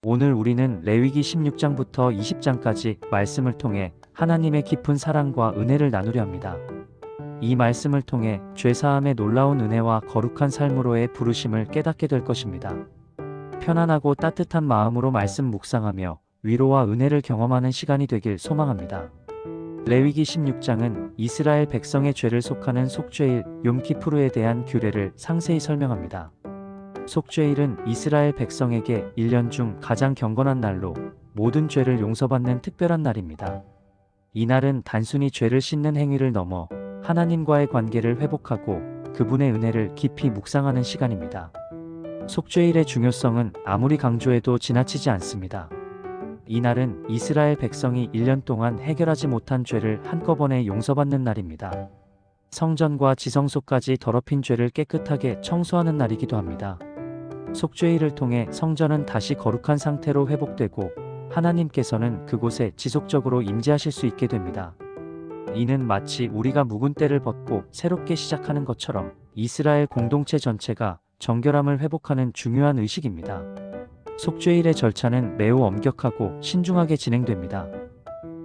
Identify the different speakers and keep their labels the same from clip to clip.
Speaker 1: 오늘 우리는 레위기 16장부터 20장까지 말씀을 통해 하나님의 깊은 사랑과 은혜를 나누려 합니다. 이 말씀을 통해 죄사함의 놀라운 은혜와 거룩한 삶으로의 부르심을 깨닫게 될 것입니다. 편안하고 따뜻한 마음으로 말씀 묵상하며 위로와 은혜를 경험하는 시간이 되길 소망합니다. 레위기 16장은 이스라엘 백성의 죄를 속하는 속죄일 욤키푸르에 대한 규례를 상세히 설명합니다. 속죄일은 이스라엘 백성에게 1년 중 가장 경건한 날로 모든 죄를 용서받는 특별한 날입니다. 이 날은 단순히 죄를 씻는 행위를 넘어 하나님과의 관계를 회복하고 그분의 은혜를 깊이 묵상하는 시간입니다. 속죄일의 중요성은 아무리 강조해도 지나치지 않습니다. 이 날은 이스라엘 백성이 1년 동안 해결하지 못한 죄를 한꺼번에 용서받는 날입니다. 성전과 지성소까지 더럽힌 죄를 깨끗하게 청소하는 날이기도 합니다. 속죄일을 통해 성전은 다시 거룩한 상태로 회복되고 하나님께서는 그곳에 지속적으로 임재하실 수 있게 됩니다. 이는 마치 우리가 묵은 때를 벗고 새롭게 시작하는 것처럼 이스라엘 공동체 전체가 정결함을 회복하는 중요한 의식입니다. 속죄일의 절차는 매우 엄격하고 신중하게 진행됩니다.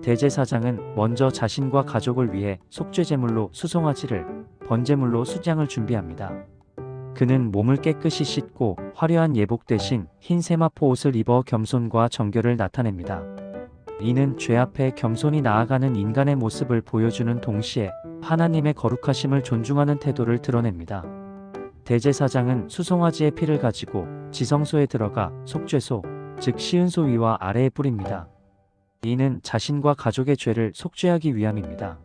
Speaker 1: 대제사장은 먼저 자신과 가족을 위해 속죄제물로 수송아지를, 번제물로 수장을 준비합니다. 그는 몸을 깨끗이 씻고 화려한 예복 대신 흰 세마포 옷을 입어 겸손과 정결을 나타냅니다. 이는 죄 앞에 겸손히 나아가는 인간의 모습을 보여주는 동시에 하나님의 거룩하심을 존중하는 태도를 드러냅니다. 대제사장은 수송아지의 피를 가지고 지성소에 들어가 속죄소, 즉 시은소 위와 아래에 뿌립니다. 이는 자신과 가족의 죄를 속죄하기 위함입니다.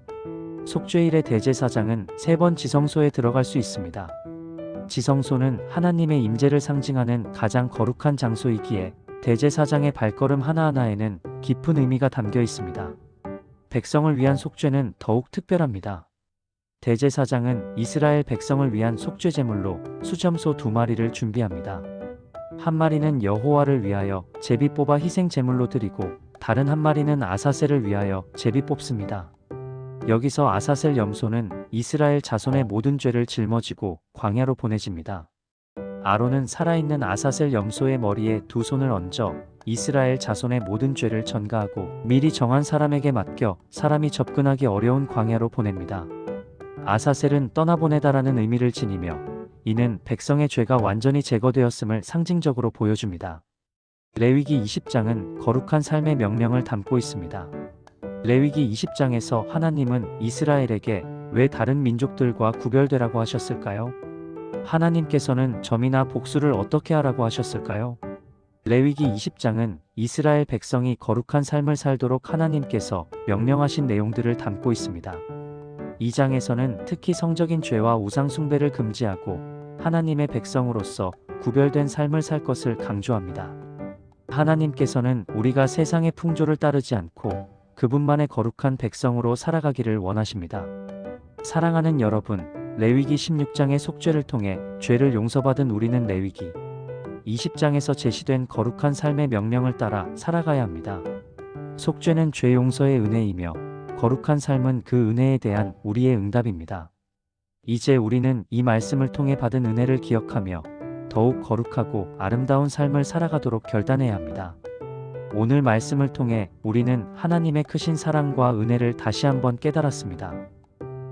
Speaker 1: 속죄일의 대제사장은 3번 지성소에 들어갈 수 있습니다. 지성소는 하나님의 임재를 상징하는 가장 거룩한 장소이기에 대제사장의 발걸음 하나하나에는 깊은 의미가 담겨 있습니다. 백성을 위한 속죄는 더욱 특별합니다. 대제사장은 이스라엘 백성을 위한 속죄제물로 수점소 2마리를 준비합니다. 한 마리는 여호와를 위하여 제비 뽑아 희생제물로 드리고 다른 한 마리는 아사셀을 위하여 제비 뽑습니다. 여기서 아사셀 염소는 이스라엘 자손의 모든 죄를 짊어지고 광야로 보내집니다. 아론은 살아있는 아사셀 염소의 머리에 2손을 얹어 이스라엘 자손의 모든 죄를 전가하고 미리 정한 사람에게 맡겨 사람이 접근하기 어려운 광야로 보냅니다. 아사셀은 떠나보내다라는 의미를 지니며 이는 백성의 죄가 완전히 제거되었음을 상징적으로 보여줍니다. 레위기 20장은 거룩한 삶의 명령을 담고 있습니다. 레위기 20장에서 하나님은 이스라엘에게 왜 다른 민족들과 구별되라고 하셨을까요? 하나님께서는 점이나 복수를 어떻게 하라고 하셨을까요? 레위기 20장은 이스라엘 백성이 거룩한 삶을 살도록 하나님께서 명령하신 내용들을 담고 있습니다. 이 장에서는 특히 성적인 죄와 우상 숭배를 금지하고 하나님의 백성으로서 구별된 삶을 살 것을 강조합니다. 하나님께서는 우리가 세상의 풍조를 따르지 않고 그분만의 거룩한 백성으로 살아가기를 원하십니다. 사랑하는 여러분, 레위기 16장의 속죄를 통해 죄를 용서받은 우리는 레위기 20장에서 제시된 거룩한 삶의 명령을 따라 살아가야 합니다. 속죄는 죄 용서의 은혜이며 거룩한 삶은 그 은혜에 대한 우리의 응답입니다. 이제 우리는 이 말씀을 통해 받은 은혜를 기억하며 더욱 거룩하고 아름다운 삶을 살아가도록 결단해야 합니다. 오늘 말씀을 통해 우리는 하나님의 크신 사랑과 은혜를 다시 한번 깨달았습니다.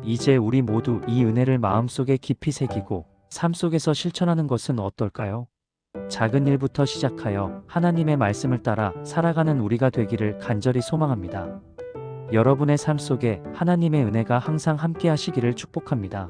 Speaker 1: 이제 우리 모두 이 은혜를 마음속에 깊이 새기고 삶 속에서 실천하는 것은 어떨까요? 작은 일부터 시작하여 하나님의 말씀을 따라 살아가는 우리가 되기를 간절히 소망합니다. 여러분의 삶 속에 하나님의 은혜가 항상 함께 하시기를 축복합니다.